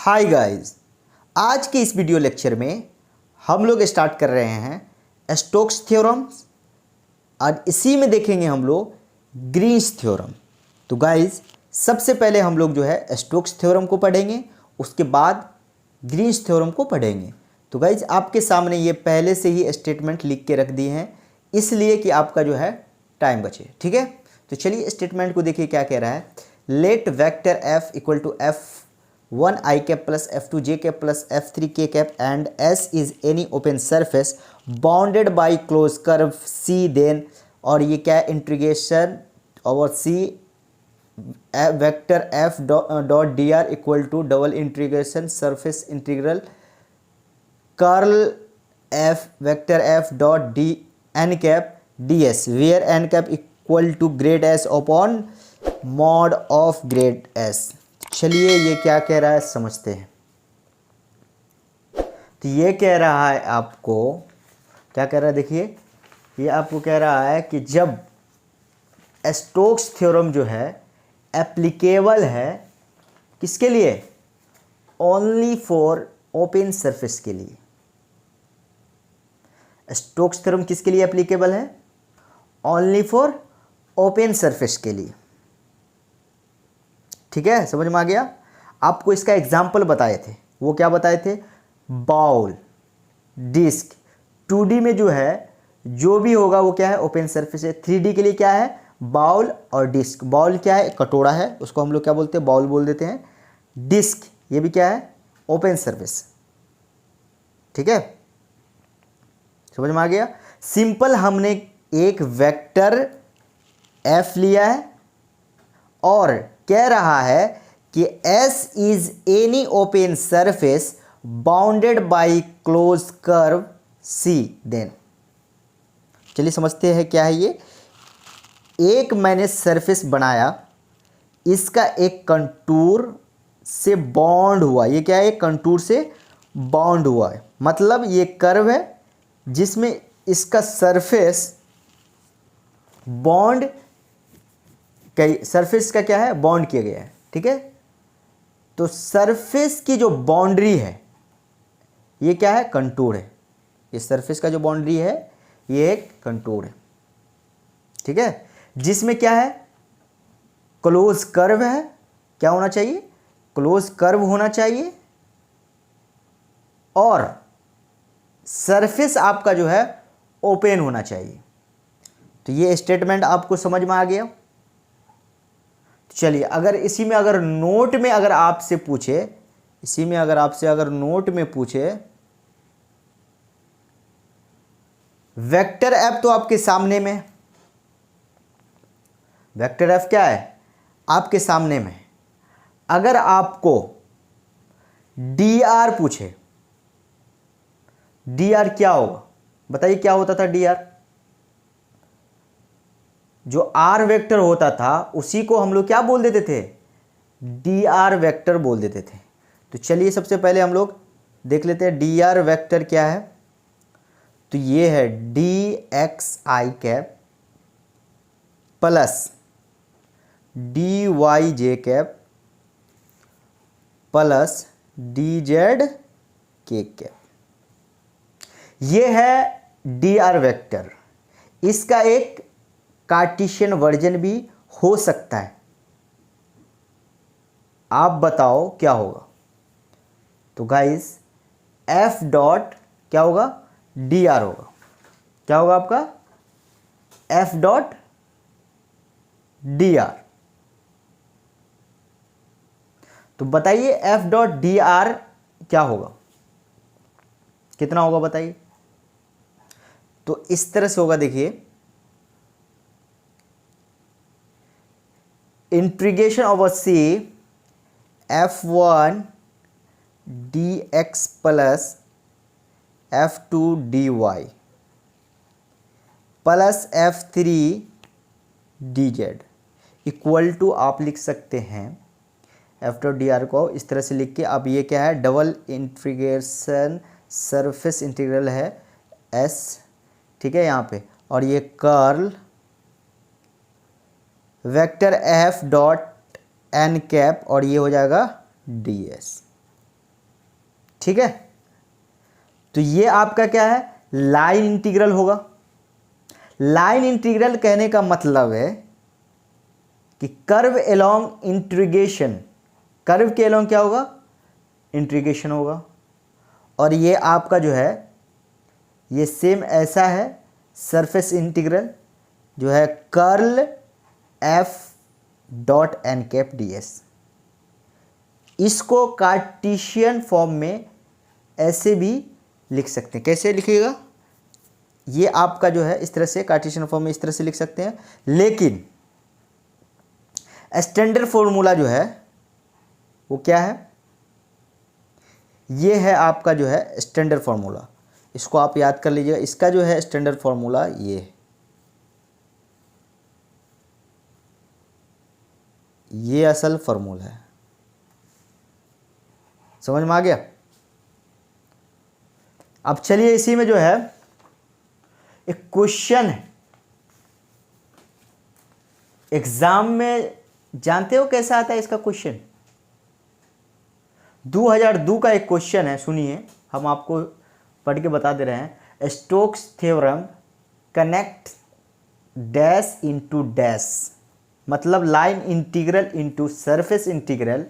Hi guys, आज के इस वीडियो लेक्चर में हम लोग स्टार्ट कर रहे हैं स्टोक्स थ्योरम्स और इसी में देखेंगे हम लोग ग्रीन्स थ्योरम। तो गाइस, सबसे पहले हम लोग जो है स्टोक्स थ्योरम को पढ़ेंगे, उसके बाद ग्रीन्स थ्योरम को पढ़ेंगे। तो गाइस, आपके सामने ये पहले से ही स्टेटमेंट लिख के रख दिए हैं, इसलिए कि आपका जो है टाइम बचे। ठीक है, तो चलिए स्टेटमेंट को देखिए क्या कह रहा है। Let vector F equal to F1 I cap plus F2 J cap plus F3 K cap and S is any open surface bounded by closed curve C, then और ये क्या है इंटीग्रेशन और C vector F dot dr equal to double integration surface integral curl F vector F dot d n cap ds where n cap equal to grad S upon mod of grad S। चलिए ये क्या कह रहा है समझते हैं। तो ये कह रहा है आपको, क्या कह रहा है देखिए, ये आपको कह रहा है कि जब स्टोक्स थ्योरम जो है एप्लीकेबल है किसके लिए, ओनली फॉर ओपन सरफेस के लिए। स्टोक्स थ्योरम किसके लिए एप्लीकेबल है, ओनली फॉर ओपन सरफेस के लिए। ठीक है, समझ में आ गया। आपको इसका एग्जाम्पल बताए थे, वो क्या बताए थे, बाउल, डिस्क। 2D में जो है जो भी होगा वो क्या है, ओपन सरफेस है। 3D के लिए क्या है, बाउल और डिस्क। बाउल क्या है, कटोरा है, उसको हम लोग क्या बोलते हैं, बाउल बोल देते हैं। डिस्क ये भी क्या है, ओपन सरफेस। ठीक है, समझ में आ गया। सिंपल हमने एक वेक्टर एफ लिया है और कह रहा है कि S is any open surface bounded by close curve C, then चलिए समझते हैं क्या है ये। एक मैंने सरफेस बनाया, इसका एक कंटूर से बॉन्ड हुआ। ये क्या है, एक कंटूर से बॉन्ड हुआ है, मतलब ये कर्व है जिसमें इसका सरफेस बॉन्ड, सरफेस का क्या है, बॉन्ड किया गया है। ठीक है, तो सरफेस की जो बाउंड्री है ये क्या है, कंटूर है। ये सरफेस का जो बाउंड्री है ये एक कंटूर है। ठीक है, जिसमें क्या है, क्लोज कर्व है। क्या होना चाहिए, क्लोज कर्व होना चाहिए और सरफेस आपका जो है ओपन होना चाहिए। तो ये स्टेटमेंट आपको समझ में आ गया। चलिए, अगर इसी में अगर नोट में अगर आपसे पूछे, इसी में अगर आपसे अगर नोट में पूछे, वेक्टर एफ तो आपके सामने में, वेक्टर एफ क्या है, आपके सामने में। अगर आपको डी आर पूछे, डी आर क्या होगा बताइए, क्या होता था डी आर, जो आर वेक्टर होता था उसी को हम लोग क्या बोल देते थे, डी आर वेक्टर बोल देते थे। तो चलिए सबसे पहले हम लोग देख लेते हैं डी आर वेक्टर क्या है। तो ये है D X I cap plus D Y J cap plus D Z के कैप। ये है डी आर वेक्टर। इसका एक कार्टेशियन वर्जन भी हो सकता है, आप बताओ क्या होगा। तो गाइस, एफ डॉट क्या होगा, डी आर होगा। क्या होगा आपका, एफ डॉट डी आर। तो बताइए एफ डॉट डी आर क्या होगा, कितना होगा बताइए। तो इस तरह से होगा, देखिए, integration over C F1 dx plus F2 dy plus F3 dz equal to, आप लिख सकते हैं F डॉट डी आर को इस तरह से लिख के। अब ये क्या है, डबल इंटीग्रेशन सरफेस इंटीग्रल है S, ठीक है यहाँ पे, और ये curl vector F dot N cap और ये हो जाएगा डी एस। ठीक है, तो ये आपका क्या है, लाइन इंटीग्रल होगा। लाइन इंटीग्रल कहने का मतलब है कि कर्व एलोंग इंटीग्रेशन, कर्व के एलोंग क्या होगा, इंटीग्रेशन होगा। और ये आपका जो है ये सेम ऐसा है सरफेस इंटीग्रल जो है curl F dot N cap D S. इसको कार्टेशियन फॉर्म में ऐसे भी लिख सकते हैं। कैसे लिखिएगा, ये आपका जो है इस तरह से कार्टेशियन फॉर्म में इस तरह से लिख सकते हैं, लेकिन स्टैंडर्ड फॉर्मूला जो है वो क्या है, ये है आपका जो है स्टैंडर्ड फॉर्मूला। इसको आप याद कर लीजिएगा। इसका जो है स्टैंडर्ड फॉर्मूला ये असल फॉर्मूला है। समझ में आ गया। अब चलिए इसी में जो है एक क्वेश्चन है एग्जाम में, जानते हो कैसा आता है इसका क्वेश्चन, 2002 का एक क्वेश्चन है, सुनिए हम आपको पढ़ के बता दे रहे हैं। Stokes theorem connect dash into dash, मतलब line integral into surface integral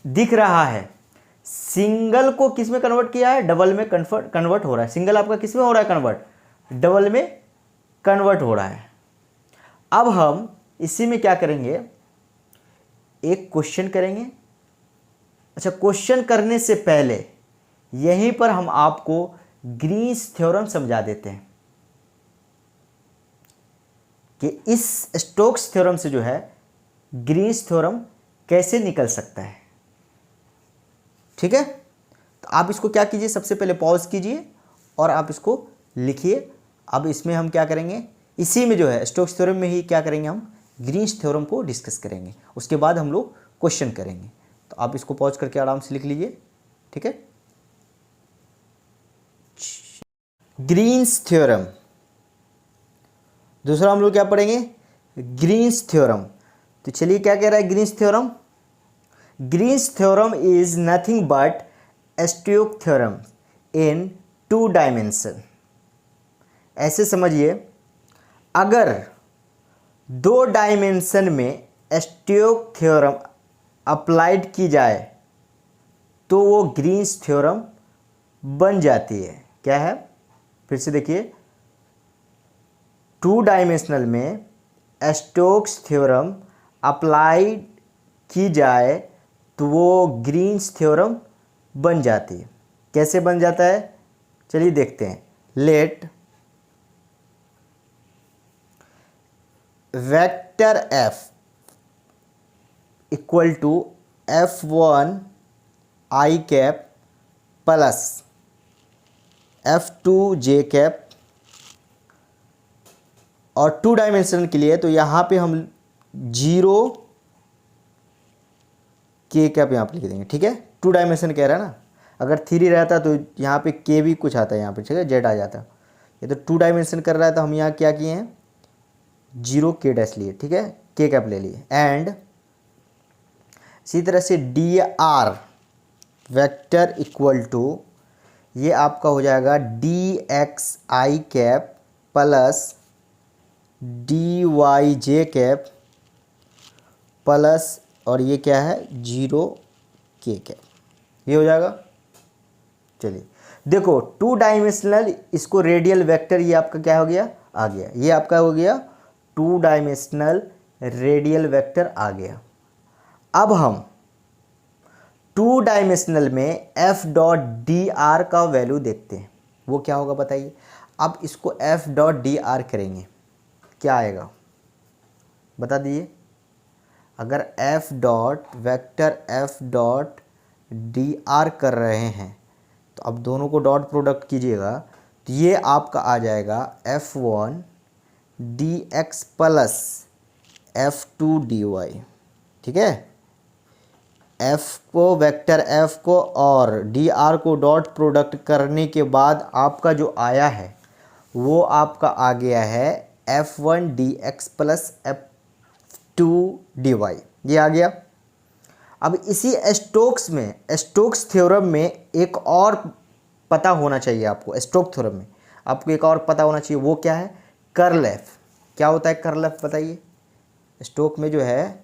दिख रहा है। सिंगल को किस में कन्वर्ट किया है, डबल में कन्वर्ट हो रहा है। सिंगल आपका किस में हो रहा है कन्वर्ट, डबल में कन्वर्ट हो रहा है। अब हम इसी में क्या करेंगे, एक क्वेश्चन करेंगे। अच्छा, क्वेश्चन करने से पहले यहीं पर हम आपको ग्रीन्स थ्योरम समझा देते हैं कि इस स्टोक्स थ्योरम से जो है ग्रीन्स थ्योरम कैसे निकल सकता है। ठीक है, तो आप इसको क्या कीजिए, सबसे पहले पॉज कीजिए और आप इसको लिखिए। अब इसमें हम क्या करेंगे, इसी में जो है स्टोक्स थ्योरम में ही क्या करेंगे, हम ग्रीन्स थ्योरम को डिस्कस करेंगे। उसके बाद हम लोग क्वेश्चन करेंगे। तो आप इसको पॉज करके आराम से लिख लीजिए। ठीक है, ग्रीन्स थ्योरम। दूसरा हम लोग क्या पढ़ेंगे, ग्रीन्स थ्योरम। तो चलिए क्या कह रहा है Green's theorem. Green's theorem is nothing but Stokes theorem in 2 dimension. ऐसे समझिए, अगर 2 डायमेंशन में स्टोक्स थ्योरम अप्लाइड की जाए तो वो ग्रीन्स थ्योरम बन जाती है। क्या है, फिर से देखिए, 2 डायमेंशनल में स्टोक्स थ्योरम अप्लाइड की जाए तो वो ग्रीन्स थ्योरम बन जाती है। कैसे बन जाता है, चलिए देखते हैं। Let vector F equal to F1 I cap plus F2 J cap, और 2 डायमेंशन के लिए तो यहाँ पे हम 0 के कैप यहाँ पे लिख देंगे। ठीक है, 2 डायमेंशन कह रहा है ना, अगर 3 रहता तो यहाँ पे के भी कुछ आता है, यहाँ पे ठीक है जेड आ जाता। ये तो 2 डायमेंशन कर रहा है तो हम यहाँ क्या किए हैं, 0 के डैश लिए। ठीक है, के कैप ले लिए। एंड इसी तरह से D R vector equal to ये आपका हो जाएगा D X I cap plus D Y J cap plus, और ये क्या है 0 के कैप, ये हो जाएगा। चलिए देखो, 2 डायमेंशनल, इसको रेडियल वेक्टर, ये आपका क्या हो गया, आ गया। ये आपका हो गया 2 डायमेंशनल रेडियल वेक्टर आ गया। अब हम 2 डायमेंशनल में एफ डॉट डी आर का वैल्यू देखते हैं, वो क्या होगा बताइए। अब इसको एफ डॉट डी आर करेंगे, क्या आएगा बता दीजिए। अगर F dot vector F dot D are कर रहे हैं तो अब दोनों को डॉट प्रोडक्ट कीजिएगा तो ये आपका आ जाएगा F1 D X plus F2 D Y. ठीक है, F को वेक्टर F को और डी आर को डॉट प्रोडक्ट करने के बाद आपका जो आया है वो आपका आ गया है F1 D X plus F2 D Y, ये आ गया। अब इसी स्टोक्स थ्योरम में एक और पता होना चाहिए आपको, स्टोक्स थ्योरम में आपको एक और पता होना चाहिए, वो क्या है, कर्ल एफ। क्या होता है कर्ल एफ बताइए। स्टोक में जो है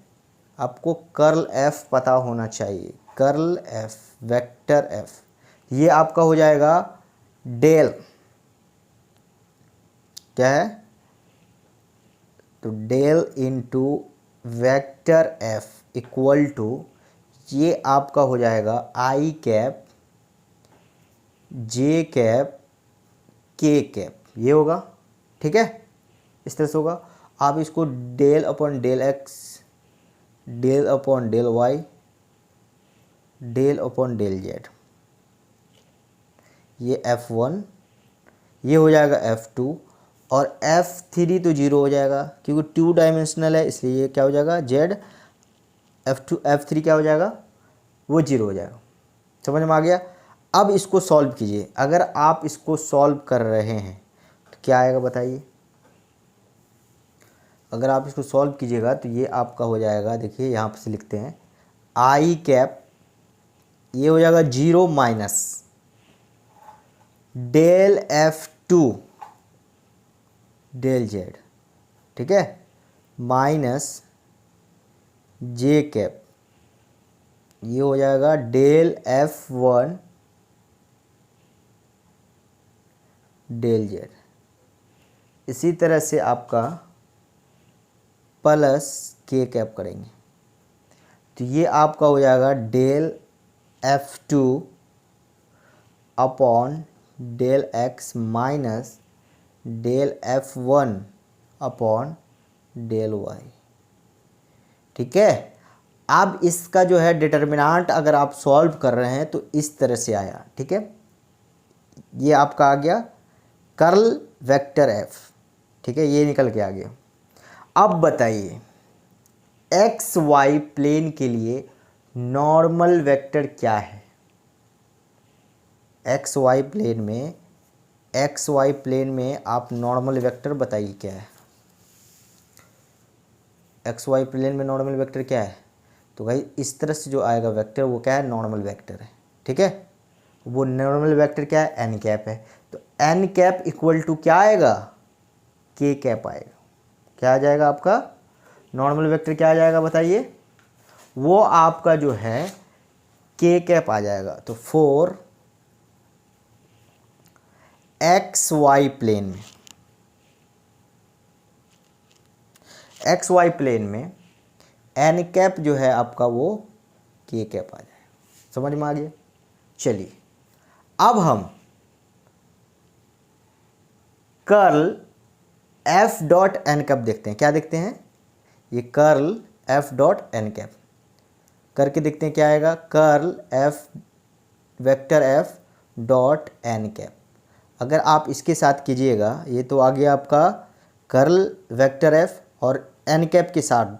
आपको कर्ल एफ पता होना चाहिए, कर्ल एफ, वेक्टर एफ, ये आपका हो जाएगा डेल, क्या है, तो del into vector F equal to, ये आपका हो जाएगा I cap J cap K cap, ये होगा, ठीक है, इस तरह से होगा। आप इसको del upon del X, del upon del Y, del upon del Z, ये F1, ये हो जाएगा F2, और F3 तो जीरो हो जाएगा क्योंकि 2 डायमेंशनल है, इसलिए ये क्या हो जाएगा जेड, F3 क्या हो जाएगा, वो जीरो हो जाएगा। समझ में आ गया। अब इसको सॉल्व कीजिए, अगर आप इसको सॉल्व कर रहे हैं तो क्या आएगा बताइए। अगर आप इसको सॉल्व कीजिएगा तो ये आपका हो जाएगा, देखिए यहाँ पर से लिखते हैं आई कैप, ये हो जाएगा 0 minus del F2 del Z, ठीक है, माइनस जे कैप, ये हो जाएगा डेल F1 डेल जेड। इसी तरह से आपका प्लस के कैप करेंगे तो ये आपका हो जाएगा del F2 upon del X minus del F1 upon del Y, ठीक है। अब इसका जो है डिटर्मिनेंट अगर आप सॉल्व कर रहे हैं तो इस तरह से आया, ठीक है, ये आपका आ गया कर्ल वेक्टर एफ, ठीक है, ये निकल के आ गया। अब बताइए एक्स वाई प्लेन के लिए नॉर्मल वेक्टर क्या है। एक्स वाई प्लेन में आप नॉर्मल वेक्टर बताइए क्या है। एक्स वाई प्लेन में नॉर्मल वेक्टर क्या है, तो भाई इस तरह से जो आएगा वेक्टर वो क्या है, नॉर्मल वेक्टर है, ठीक है। वो नॉर्मल वेक्टर क्या है, एन कैप है, तो एन कैप इक्वल टू क्या आएगा, के कैप आएगा। क्या आ जाएगा आपका नॉर्मल वेक्टर, क्या आ जाएगा बताइए, वो आपका जो है के कैप आ जाएगा। तो फॉर एक्स वाई प्लेन में एन कैप जो है आपका वो के कैप आ जाएगा। समझ में आ गया। चलिए अब हम curl F dot N cap देखते हैं। क्या देखते हैं, ये curl F dot N cap करके देखते हैं क्या आएगा, curl F vector F dot N cap. अगर आप इसके साथ कीजिएगा, ये तो आ गया आपका कर्ल वेक्टर एफ, और एन कैप के साथ,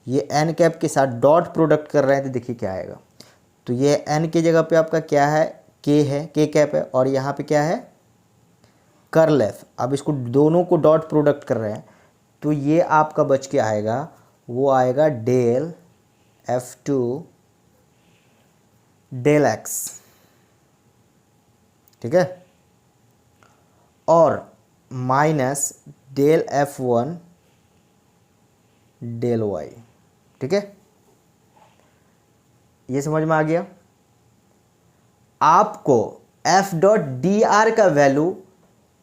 ये एन कैप के साथ डॉट प्रोडक्ट कर रहे हैं तो देखिए क्या आएगा। तो ये एन की जगह पे आपका क्या है, के है, के कैप है, और यहाँ पे क्या है कर्ल एफ। अब इसको दोनों को डॉट प्रोडक्ट कर रहे हैं तो ये आपका बच के आएगा, वो आएगा डेल F2 डेल एक्स, ठीक है, और minus del F1 del Y, ठीक है। ये समझ में आ गया। आपको एफ डॉट डी आर का वैल्यू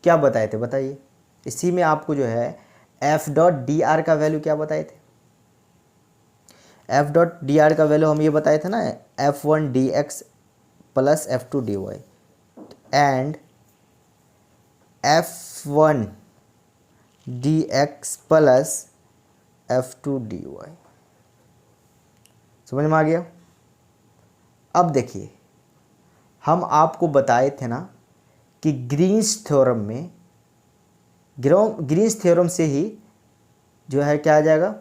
क्या बताए थे बताइए, इसी में आपको जो है एफ डॉट डी आर का वैल्यू क्या बताए थे। एफ डॉट डी आर का वैल्यू हम ये बताए थे ना, F1 D X plus F2 D Y, and F1 D X plus F2 D Y. समझ में आ गया। अब देखिए हम आपको बताए थे ना कि ग्रीन्स थ्योरम से ही जो है क्या आ जाएगा,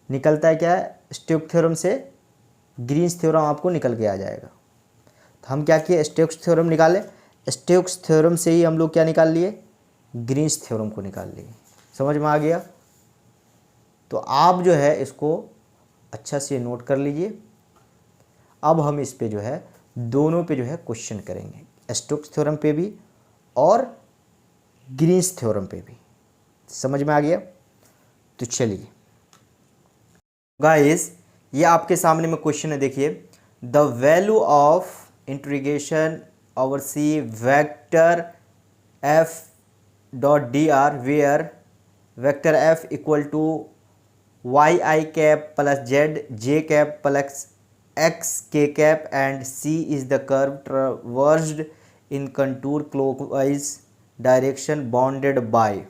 निकलता है क्या है, स्टोक्स थ्योरम से ग्रीन्स थ्योरम आपको निकल के आ जाएगा। तो हम क्या किए, स्टोक्स थ्योरम निकाले, स्टोक्स थ्योरम से ही हम लोग क्या निकाल लिए, ग्रीन्स थ्योरम को निकाल लिए। समझ में आ गया। तो आप जो है इसको अच्छा से नोट कर लीजिए। अब हम इस पे जो है दोनों पे जो है क्वेश्चन करेंगे, स्टोक्स थ्योरम पे भी और ग्रीन्स थ्योरम पे भी। समझ में आ गया? तो चलिए गाइस, ये आपके सामने में क्वेश्चन है, देखिए। The value of integration over C vector F dot D R where vector F equal to Y I cap plus Z J cap plus X K cap and C is the curve traversed in contour clockwise direction bounded by.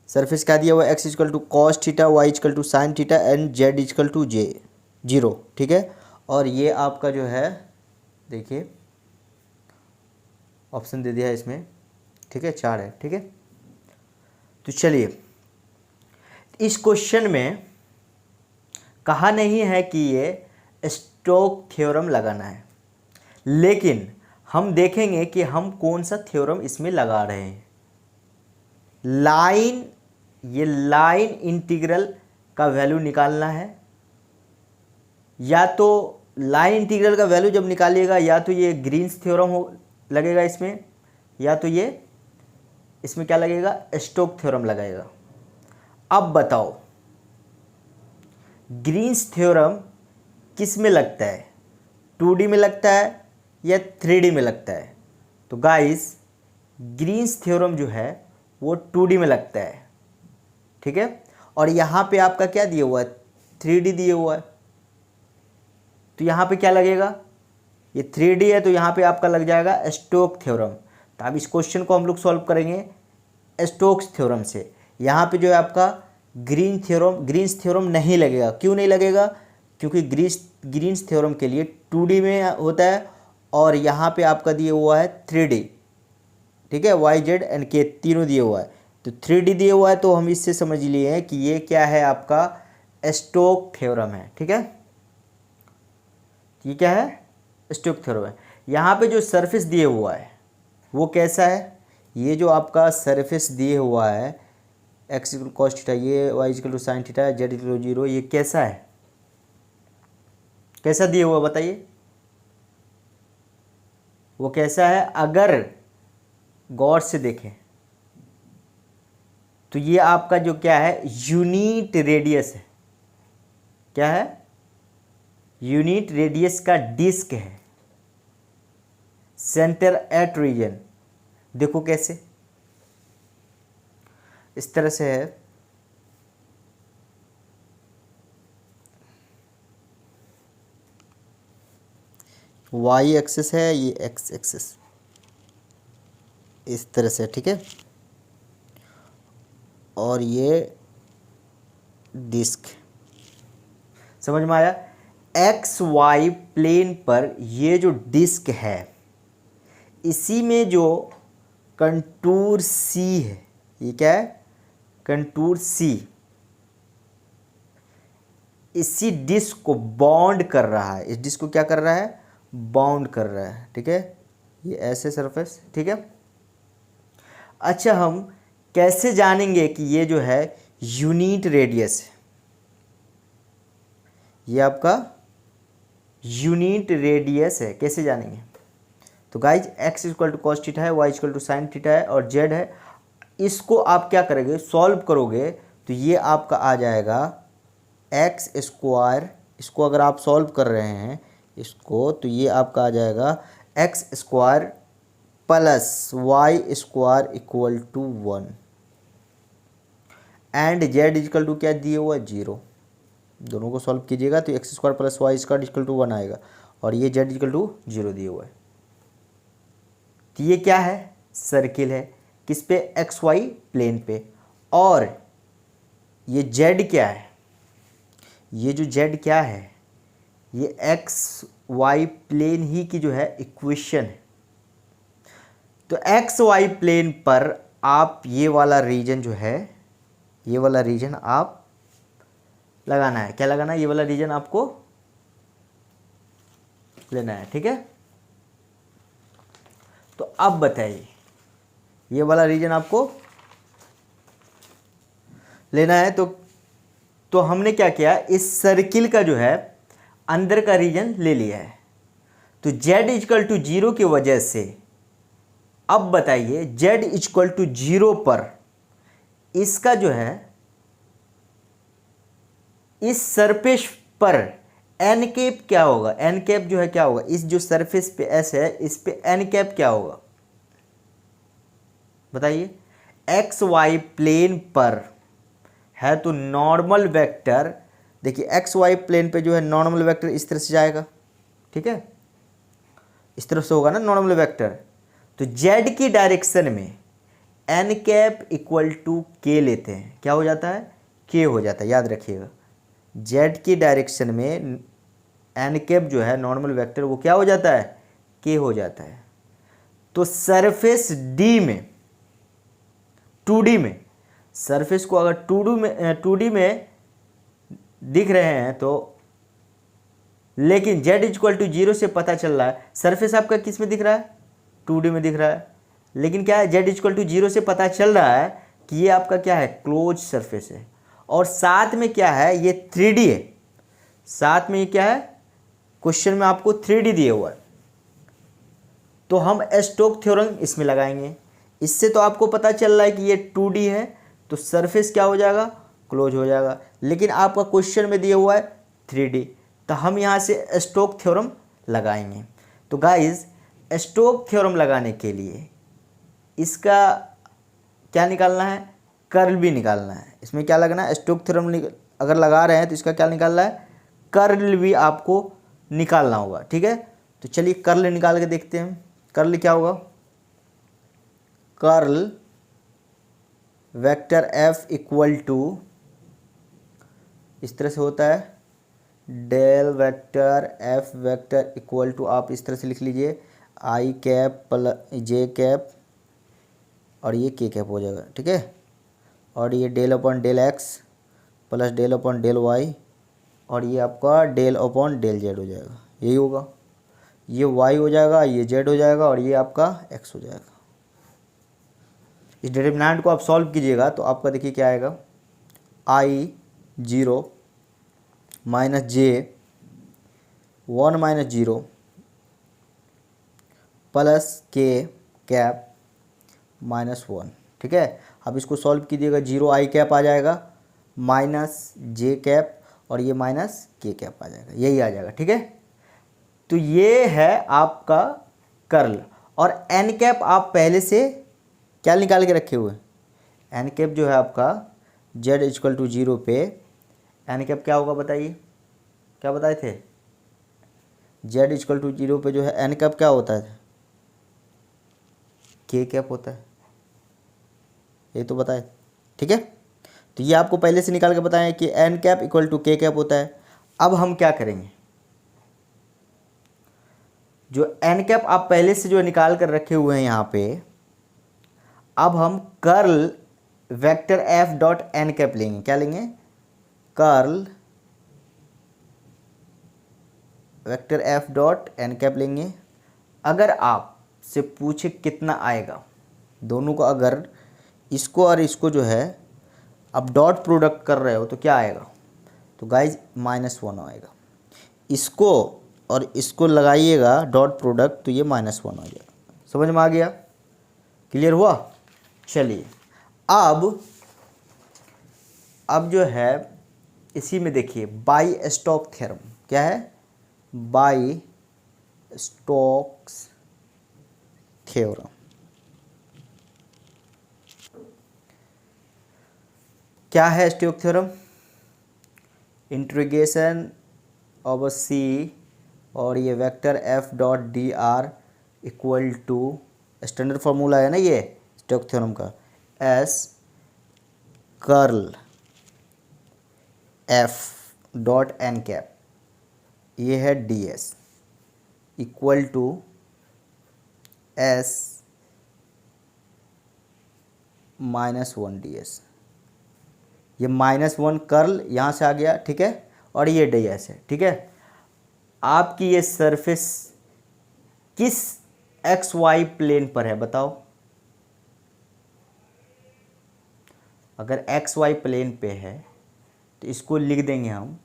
Surface क्या दिया हुआ है? X equal to cos theta, Y equal to sine theta and Z equal to J 0। ठीक है, और ये आपका जो है देखिए ऑप्शन दे दिया है इसमें, ठीक है, 4 है। ठीक है, तो चलिए, इस क्वेश्चन में कहा नहीं है कि ये स्टोक थ्योरम लगाना है, लेकिन हम देखेंगे कि हम कौन सा थ्योरम इसमें लगा रहे हैं। लाइन, ये लाइन इंटीग्रल का वैल्यू निकालना है। या तो लाइन इंटीग्रल का वैल्यू जब निकालिएगा, या तो ये ग्रीन्स थ्योरम हो लगेगा इसमें, या तो ये इसमें क्या लगेगा? स्टोक थ्योरम लगेगा। अब बताओ ग्रीन्स थ्योरम किस में लगता है? 2D में लगता है या 3D में लगता है? तो गाइस, ग्रीन्स थ्योरम जो है वो 2D में लगता है। ठीक है, और यहाँ पे आपका क्या दिया हुआ है? 3D दिया हुआ है। तो यहाँ पे क्या लगेगा? ये 3D है, तो यहाँ पे आपका लग जाएगा स्टोक थ्योरम। तो अब इस क्वेश्चन को हम लोग सॉल्व करेंगे स्टोक्स थ्योरम से। यहाँ पे जो है आपका ग्रीन्स थ्योरम नहीं लगेगा। क्यों नहीं लगेगा? क्योंकि ग्रीन्स थ्योरम के लिए 2D में होता है, और यहाँ पे आपका दिया हुआ है 3D। ठीक है, वाई जेड एंड के तीनों दिए हुआ है, तो 3D दिया हुआ है, तो हम इससे समझ लिए हैं कि ये क्या है? आपका स्टोक थ्योरम है। ठीक है, ये क्या है? स्टोक थ्योरम है। यहाँ पे जो सरफेस दिए हुआ है वो कैसा है? ये जो आपका सरफेस दिए हुआ है एक्स इक्वल कॉस थीटा, ये Y equal to sine theta, Z equal 0, ये कैसा है? कैसा दिया हुआ बताइए? वो कैसा है? अगर गौर से देखें तो ये आपका जो क्या है? यूनिट रेडियस है। क्या है? यूनिट रेडियस का डिस्क है, सेंटर एट रीजन। देखो कैसे, इस तरह से है। वाई एक्सिस है, ये एक्स एक्सिस, इस तरह से। ठीक है, और ये डिस्क। समझ में आया? एक्स वाई प्लेन पर ये जो डिस्क है, इसी में जो कंटूर सी है, ये क्या है? कंटूर सी इसी डिस्क को बाउंड कर रहा है। इस डिस्क को क्या कर रहा है? बाउंड कर रहा है। ठीक है, ये ऐसे सरफेस। ठीक है, अच्छा, हम कैसे जानेंगे कि ये जो है यूनिट रेडियस है? ये आपका यूनिट रेडियस है, कैसे जानेंगे? तो guys, X equal to cos theta है, Y equal to sine theta है, और जेड है। इसको आप क्या करेंगे? सॉल्व करोगे तो ये आपका आ जाएगा एक्स स्क्वायर। इसको अगर आप सॉल्व कर रहे हैं इसको, तो ये आपका आ जाएगा X square plus Y square equal to 1 and Z equal to क्या दिए हुआ? 0। दोनों को सॉल्व कीजिएगा तो X square plus Y square equal to 1 आएगा, और ये जेड इक्वल टू 0 दिए हुआ है। तो ये क्या है? सर्किल है। किस पे? एक्स वाई प्लेन पे। और ये जेड क्या है? ये जो जेड क्या है? ये एक्स वाई प्लेन ही की जो है इक्वेशन है। तो एक्स वाई प्लेन पर आप ये वाला रीजन जो है, ये वाला रीजन आप लगाना है। क्या लगाना है? ये वाला रीजन आपको लेना है। ठीक है, तो अब बताइए, ये वाला रीजन आपको लेना है, तो तो हमने क्या किया, इस सर्किल का जो है अंदर का रीजन ले लिया है। तो z इक्वल टू 0 की वजह से अब बताइए z इक्वल टू 0 पर इसका जो है इस सरफेस पर एन कैप क्या होगा, एन कैप जो है क्या होगा, इस जो सरफेस पे एस है इस पे एन कैप क्या होगा बताइए। एक्स वाई प्लेन पर है तो नॉर्मल वेक्टर, देखिए एक्स वाई प्लेन पे जो है नॉर्मल वेक्टर इस तरह से जाएगा, ठीक है, इस तरह से होगा ना नॉर्मल वेक्टर। तो जेड की डायरेक्शन में एन कैप इक्वल टू के लेते हैं, क्या हो जाता है, के हो जाता है, याद रखिएगा। जेड की डायरेक्शन में एन कैप जो है नॉर्मल वेक्टर वो क्या हो जाता है, के हो जाता है। तो सरफेस डी में 2D में सरफेस को अगर 2D में दिख रहे हैं तो, लेकिन z इक्वल टू 0 से पता चल रहा है सरफेस आपका किस में दिख रहा है, 2D में दिख रहा है, लेकिन क्या है z इक्वल टू 0 से पता चल रहा है कि ये आपका क्या है, क्लोज सरफेस है। और साथ में क्या है, ये 3D है, साथ में ये क्या है, क्वेश्चन में आपको 3D दिया हुआ है। तो हम स्टोक्स थ्योरम इसमें लगाएंगे। इससे तो आपको पता चल रहा है कि ये 2D है तो सरफेस क्या हो जाएगा, क्लोज हो जाएगा, लेकिन आपका क्वेश्चन में दिया हुआ है 3D, तो हम यहाँ से स्टोक्स थ्योरम लगाएंगे। तो गाइस स्टोक्स थ्योरम लगाने के लिए इसका क्या निकालना है, कर्ल भी निकालना है। इसमें क्या लगना है, स्टोक्स थ्योरम अगर लगा रहे हैं तो इसका क्या निकालना है, कर्ल भी आपको निकालना होगा, ठीक है। तो चलिए कर्ल निकाल के देखते हैं। कर्ल क्या होगा, curl vector f equal to इस तरह से होता है, del vector f vector equal to आप इस तरह से लिख लीजिए I cap plus J cap और ये के कैप हो जाएगा, ठीक है। और ये del upon del x plus del upon del y और ये आपका डेल अपॉन डेल z हो जाएगा, यही होगा। ये y हो जाएगा, ये z हो जाएगा और ये आपका x हो जाएगा। इस डिटरमिनेंट को आप सॉल्व कीजिएगा तो आपका देखिए क्या आएगा, I0 माइनस जे 1 माइनस 0 प्लस के कैप माइनस 1, ठीक है। अब इसको सॉल्व कीजिएगा, 0 आई कैप आ जाएगा माइनस जे कैप और ये माइनस के कैप आ जाएगा, यही आ जाएगा, ठीक है। तो ये है आपका कर्ल। और एन कैप आप पहले से क्या निकाल के रखे हुए, एन कैप जो है आपका z इक्वल टू 0 पे एन कैप क्या होगा बताइए, क्या बताए थे, z इक्वल टू 0 पे जो है एन कैप क्या होता है, के कैप होता है, ये तो बताए, ठीक है। तो ये आपको पहले से निकाल के बताएं कि एन कैप इक्वल टू के कैप होता है। अब हम क्या करेंगे, जो एन कैप आप पहले से जो निकाल कर रखे हुए हैं यहाँ पे, अब हम curl vector f dot N cap लेंगे, क्या लेंगे, curl vector f dot N cap लेंगे। अगर आप से पूछे कितना आएगा, दोनों को अगर इसको और इसको जो है अब डॉट प्रोडक्ट कर रहे हो तो क्या आएगा, तो गाइज -1 आएगा। इसको और इसको लगाइएगा डॉट प्रोडक्ट तो ये -1 हो जाएगा। समझ में आ गया, क्लियर हुआ। चलिए अब जो है इसी में देखिए बाई स्टोक्स थ्योरम, क्या है, बाई स्टोक्स थ्योरम। क्या है Stokes theorem, integration of C और ये vector f dot D R equal to, standard formula है ना ये स्टोक्स थ्योरम का, S curl f dot N cap, ये है D S equal to S -1 D S. ये -1 कर्ल यहाँ से आ गया, ठीक है, और ये डी एस है, ठीक है। आपकी ये सरफेस किस एक्स वाई प्लेन पर है बताओ, अगर एक्स वाई प्लेन पे है तो इसको लिख देंगे हम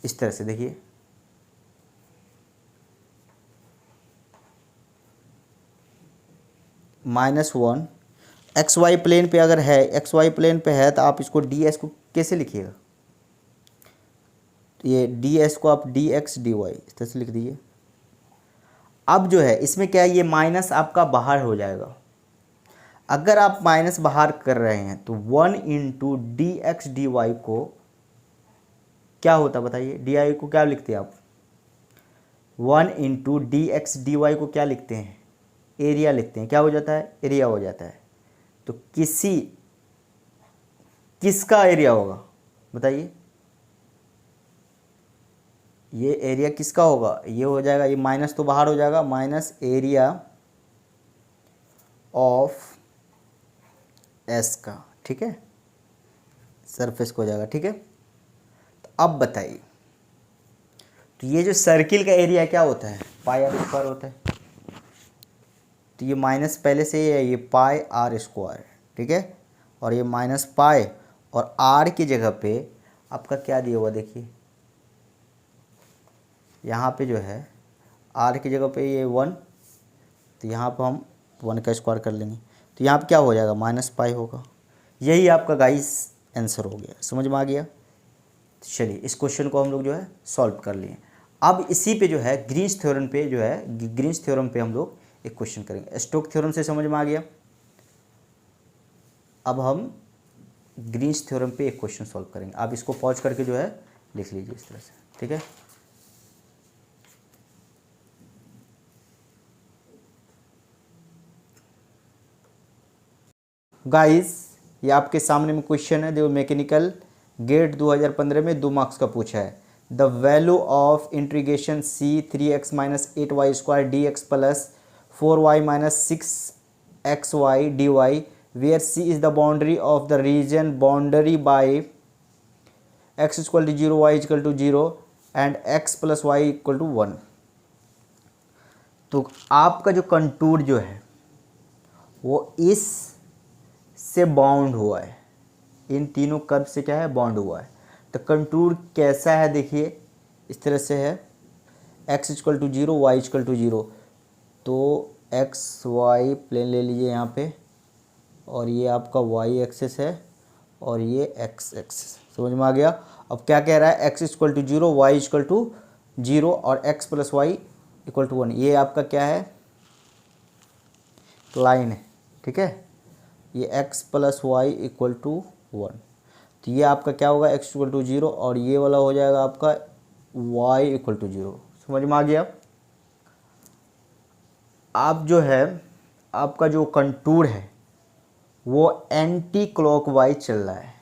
इस तरह से, देखिए -1 एक्स वाई प्लेन पे अगर है, एक्स वाई प्लेन पे है तो आप इसको डी एस को कैसे लिखिएगा, ये डी एस को आप डी एक्स डी वाई इस तरह से लिख दीजिए। अब जो है इसमें क्या है, ये माइनस आपका बाहर हो जाएगा। अगर आप माइनस बाहर कर रहे हैं तो 1 into D X D Y को क्या होता बताइए, डी आई को क्या लिखते हैं आप, 1 into D X D Y को क्या लिखते हैं, एरिया लिखते हैं। क्या हो जाता है, एरिया हो जाता है। तो किसका एरिया होगा बताइए, ये एरिया किसका होगा, ये हो जाएगा, ये माइनस तो बाहर हो जाएगा, माइनस एरिया ऑफ एस का, ठीक है, सरफेस को हो जाएगा, ठीक है। तो अब बताइए, तो ये जो सर्किल का एरिया क्या होता है, पाई आर स्क्वायर होता है। तो ये माइनस पहले से ही है, ये पाई आर स्क्वायर, ठीक है, और ये माइनस पाई, और आर की जगह पे आपका क्या दिया हुआ देखिए, यहाँ पे जो है आर की जगह पे ये 1, तो यहाँ पर हम 1 का स्क्वायर कर लेंगे, तो यहाँ पे क्या हो जाएगा, माइनस पाई होगा। यही आपका गाइस आंसर हो गया, समझ में आ गया। तो चलिए इस क्वेश्चन को हम लोग जो है सॉल्व कर लिए। अब इसी पे जो है ग्रीन्स थ्योरम पे जो है, ग्रीन्स थ्योरम पे हम लोग एक क्वेश्चन करेंगे। स्टोक्स थ्योरम से समझ में आ गया, अब हम ग्रीन्स थ्योरम पे एक क्वेश्चन सॉल्व करेंगे। आप इसको पॉज करके जो है लिख लीजिए इस तरह से, ठीक है। गाइस ये आपके सामने में क्वेश्चन है, देखो मैकेनिकल गेट 2015 में 2 मार्क्स का पूछा है। The value of integration C 3x minus 8y square D X plus 4y minus 6xy dy where C is the boundary of the region boundary by x equal to 0 y equal to 0 and x plus y equal to 1। तो आपका जो contour जो है वो इस से bound हुआ है, इन तीनों कर्व से क्या है, बाउंड हुआ है। तो कंटूर कैसा है देखिए, इस तरह से है, x equal to 0 y equal to 0, तो एक्स वाई प्लेन ले लीजिए यहाँ पे, और ये आपका y एक्सिस है और ये x एक्सिस, समझ में आ गया। अब क्या कह रहा है, x equal to 0 y equal to 0 और x plus Y equal to 1, ये आपका क्या है, लाइन है, ठीक है। ये x plus Y equal to 1, तो ये आपका क्या होगा, x इक्वल टू 0 और ये वाला हो जाएगा आपका y इक्वल टू 0, समझ में आ गया। आप जो है आपका जो कंटूर है वो एंटी क्लॉकवाइज चल रहा है,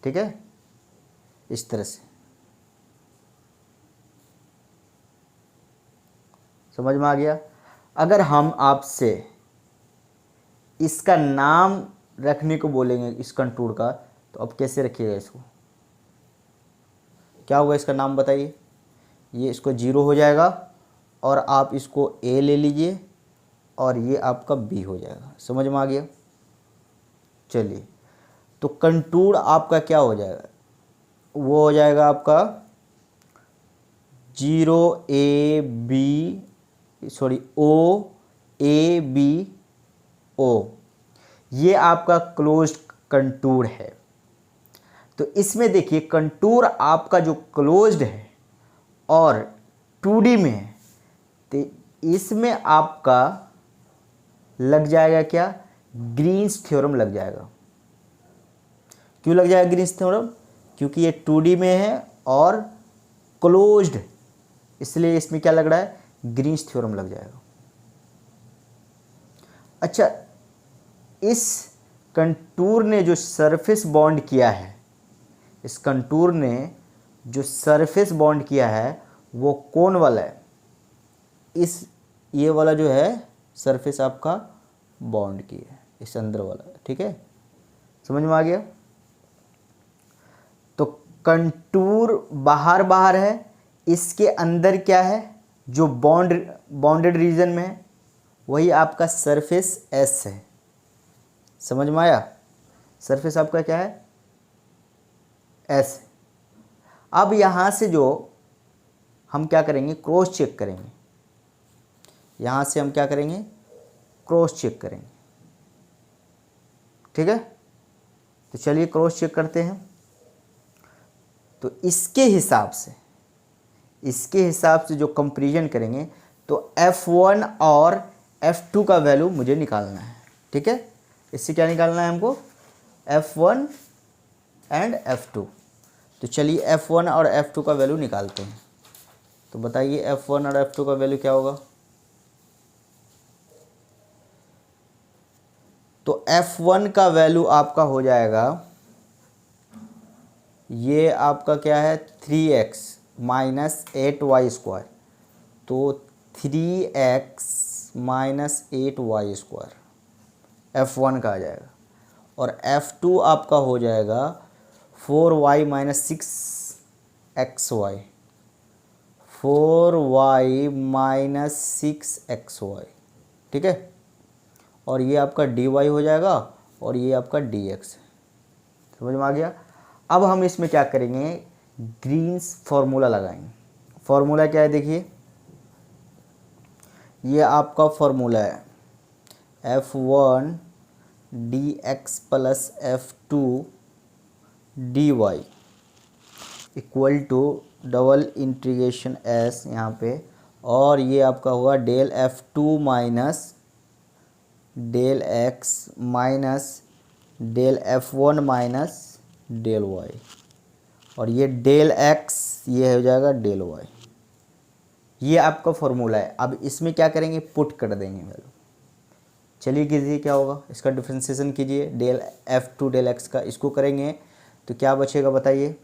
ठीक है, इस तरह से, समझ में आ गया। अगर हम आपसे इसका नाम रखने को बोलेंगे इस कंटूर का, तो अब कैसे रखिएगा इसको, क्या होगा इसका नाम बताइए। ये इसको 0 हो जाएगा और आप इसको A ले लीजिए और ये आपका B हो जाएगा, समझ में आ गया। चलिए तो कंटूर आपका क्या हो जाएगा, वो हो जाएगा आपका 0 ये आपका क्लोज्ड कंटूर है। तो इसमें देखिए कंटूर आपका जो क्लोज्ड है और 2D में है, तो इसमें आपका लग जाएगा क्या, ग्रीन्स थ्योरम लग जाएगा। क्यों लग जाएगा ग्रीन्स थ्योरम, क्योंकि ये 2D में है और क्लोज्ड, इसलिए इसमें क्या लग रहा है, ग्रीन्स थ्योरम लग जाएगा। अच्छा, इस कंटूर ने जो सरफेस बॉन्ड किया है, इस कंटूर ने जो सरफेस बॉन्ड किया है वो कौन वाला है, इस ये वाला जो है सरफेस आपका बॉन्ड किया है, इस अंदर वाला, ठीक है, समझ में आ गया। तो कंटूर बाहर बाहर है, इसके अंदर क्या है, जो बाउंडेड रीजन में है वही आपका सरफेस एस है, समझ में आया। सरफेस आपका क्या है, ऐसे। अब यहाँ से जो हम क्या करेंगे, क्रॉस चेक करेंगे। यहाँ से हम क्या करेंगे, क्रॉस चेक करेंगे। ठीक है, तो चलिए क्रॉस चेक करते हैं। तो इसके हिसाब से जो कंपैरिजन करेंगे तो F1 और F2 का वैल्यू मुझे निकालना है। ठीक है, इससे क्या निकालना है हमको, F1 एंड F2। तो चलिए F1 और F2 का वैल्यू निकालते हैं। तो बताइए F1 और F2 का वैल्यू क्या होगा। तो F1 का वैल्यू आपका हो जाएगा, ये आपका क्या है 3x माइनस 8y²। तो 3x माइनस 8y² F1 का आ जाएगा। और F2 आपका हो जाएगा 4y minus 6xy, 4y minus 6xy। ठीक है, और ये आपका dy हो जाएगा और ये आपका dx है। समझ में आ गया। अब हम इसमें क्या करेंगे, ग्रीन्स फॉर्मूला लगाएंगे। फॉर्मूला क्या है देखिए, ये आपका फॉर्मूला है F1 dx plus F2 dy equal to double integration s यहाँ पे, और ये आपका होगा del F2 minus del x minus del F1 minus del y, और ये डेल x ये हो जाएगा डेल y। ये आपका फॉर्मूला है। अब इसमें क्या करेंगे, पुट कर देंगे वैल्यू। चलिए कीजिए क्या होगा, इसका डिफ्रेंसिएशन कीजिए, डेल F2 डेल x का, इसको करेंगे तो क्या बचेगा बताइए।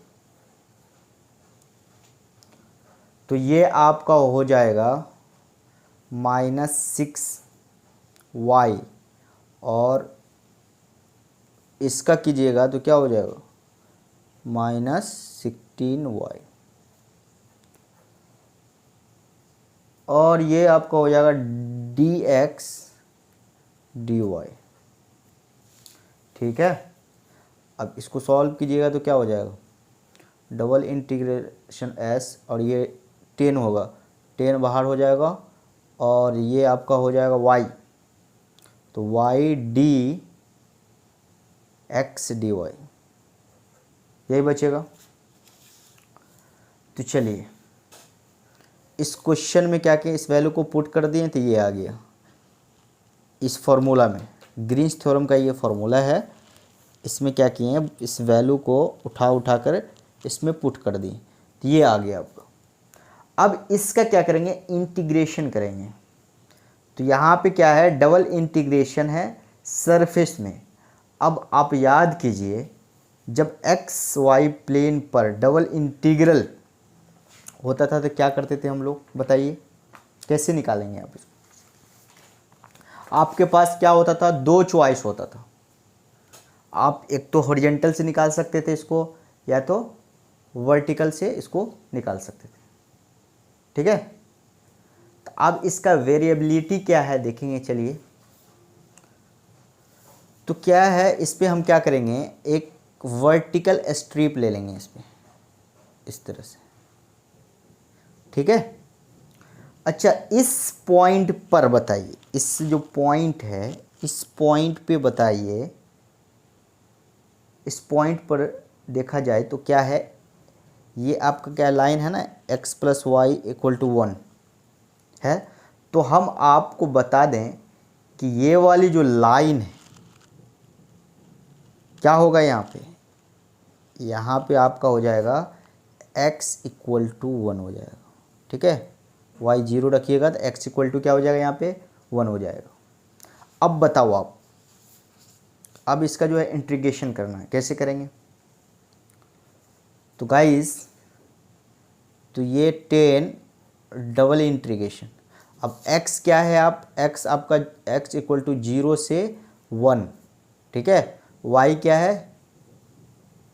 तो ये आपका हो जाएगा माइनस 6y, और इसका कीजिएगा तो क्या हो जाएगा माइनस 16y, और ये आपका हो जाएगा dx dy। ठीक है, अब इसको सॉल्व कीजिएगा तो क्या हो जाएगा, डबल इंटीग्रेशन s, और ये 10 होगा, 10 बाहर हो जाएगा, और ये आपका हो जाएगा y, तो y dx dy यही बचेगा। तो चलिए इस क्वेश्चन में क्या किया, इस वैल्यू को पुट कर दिए तो ये आ गया इस फॉर्मूला में। ग्रीन्स थ्योरम का ये फॉर्मूला है, इसमें क्या किए हैं, इस वैल्यू को उठा कर इसमें पुट कर दिए तो ये आ गया आपका। अब इसका क्या करेंगे, इंटीग्रेशन करेंगे। तो यहाँ पे क्या है, डबल इंटीग्रेशन है सरफेस में। अब आप याद कीजिए, जब एक्स वाई प्लेन पर डबल इंटीग्रल होता था तो क्या करते थे हम लोग, बताइए कैसे निकालेंगे आप इसको। आपके पास क्या होता था, दो चॉइस होता था। आप एक तो हॉरिजॉन्टल से निकाल सकते थे इसको, या तो वर्टिकल से इसको निकाल सकते थे। ठीक है, तो अब इसका वेरिएबिलिटी क्या है देखेंगे। चलिए तो क्या है, इस पे हम क्या करेंगे, एक वर्टिकल स्ट्रिप ले लेंगे इस पे, इस तरह से। ठीक है, अच्छा इस पॉइंट पर बताइए, इस जो पॉइंट है इस पॉइंट पे बताइए, इस पॉइंट पर देखा जाए तो क्या है, ये आपका क्या लाइन है ना, x plus Y equal to 1 है। तो हम आपको बता दें कि ये वाली जो लाइन है क्या होगा, यहाँ पे आपका हो जाएगा x इक्वल टू 1 हो जाएगा। ठीक है, y 0 रखिएगा तो x इक्वल टू क्या हो जाएगा, यहाँ पे 1 हो जाएगा। अब बताओ आप, अब इसका जो है इंटीग्रेशन करना है, कैसे करेंगे। तो गाइस, तो ये 10 डबल इंटीग्रेशन। अब x क्या है, आप x आपका x इक्वल टू 0 से 1। ठीक है, y क्या है,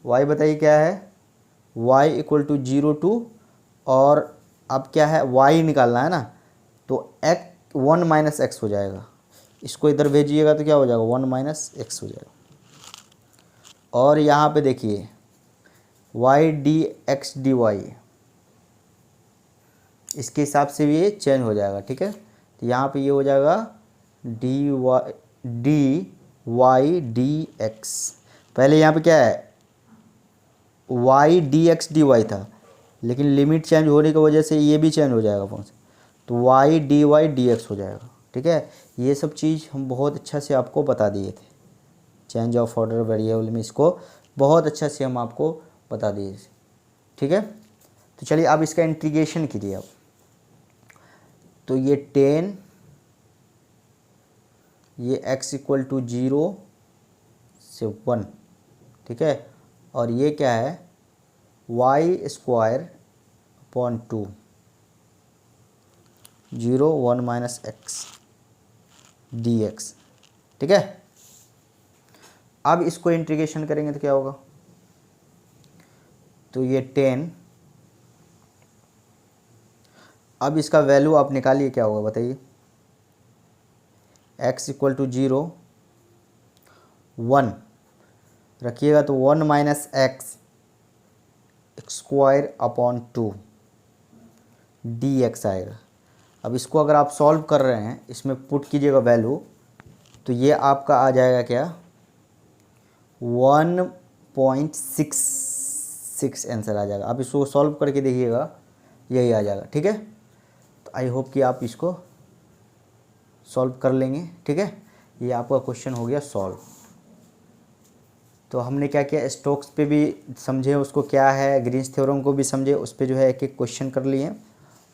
y बताइए क्या है, y इक्वल टू 0 टू, और अब क्या है y निकालना है ना, तो x 1 माइनस एक्स हो जाएगा। इसको इधर भेजिएगा तो क्या हो जाएगा, 1 माइनस एक्स हो जाएगा। और यहाँ पे देखिए Y D X D Y, इसके हिसाब से भी ये चेंज हो जाएगा। ठीक है, तो यहाँ पे ये हो जाएगा डी वाई डी एक्स। पहले यहाँ पे क्या है, Y D X D Y था, लेकिन लिमिट चेंज होने की वजह से ये भी चेंज हो जाएगा कौन सा, तो वाई डी एक्स हो जाएगा। ठीक है, ये सब चीज़ हम बहुत अच्छा से आपको बता दिए थे, चेंज ऑफ ऑर्डर वेरिएबल में इसको बहुत अच्छा से हम आपको बता दिए थे। ठीक है, तो चलिए अब इसका इंटीग्रेशन कीजिए अब। तो ये 10, ये x इक्वल टू 0 से 1, ठीक है, और ये क्या है y square upon 2, 0 1 minus x D x. ठीक है, अब इसको इंटीग्रेशन करेंगे तो क्या होगा, तो ये 10, अब इसका वैल्यू आप निकालिए क्या होगा बताइए, x इक्वल टू 0 1 रखिएगा तो 1 minus x square upon 2 D x आएगा। अब इसको अगर आप सॉल्व कर रहे हैं, इसमें पुट कीजिएगा वैल्यू, तो ये आपका आ जाएगा क्या 1.66 आंसर आ जाएगा। अब इसको सॉल्व करके देखिएगा, यही आ जाएगा। ठीक है, तो आई होप कि आप इसको सॉल्व कर लेंगे। ठीक है, ये आपका क्वेश्चन हो गया सॉल्व। तो हमने क्या किया, स्टोक्स पे भी समझे उसको क्या है, ग्रीन्स थ्योरम को भी समझे, उस पर जो है एक एक क्वेश्चन कर लिए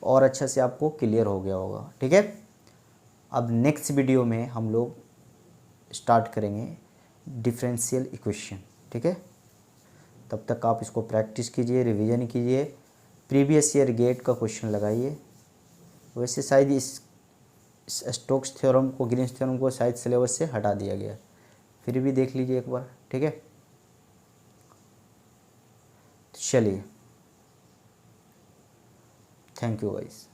और अच्छा से आपको क्लियर हो गया होगा। ठीक है, अब नेक्स्ट वीडियो में हम लोग स्टार्ट करेंगे डिफरेंशियल इक्वेशन। ठीक है, तब तक आप इसको प्रैक्टिस कीजिए, रिवीजन कीजिए, प्रीवियस ईयर गेट का क्वेश्चन लगाइए। वैसे शायद इस स्टोक्स थ्योरम को, ग्रीन्स थ्योरम को शायद सिलेबस से हटा दिया गया, फिर भी देख लीजिए एक बार। ठीक है, चलिए, थैंक यू गाइस।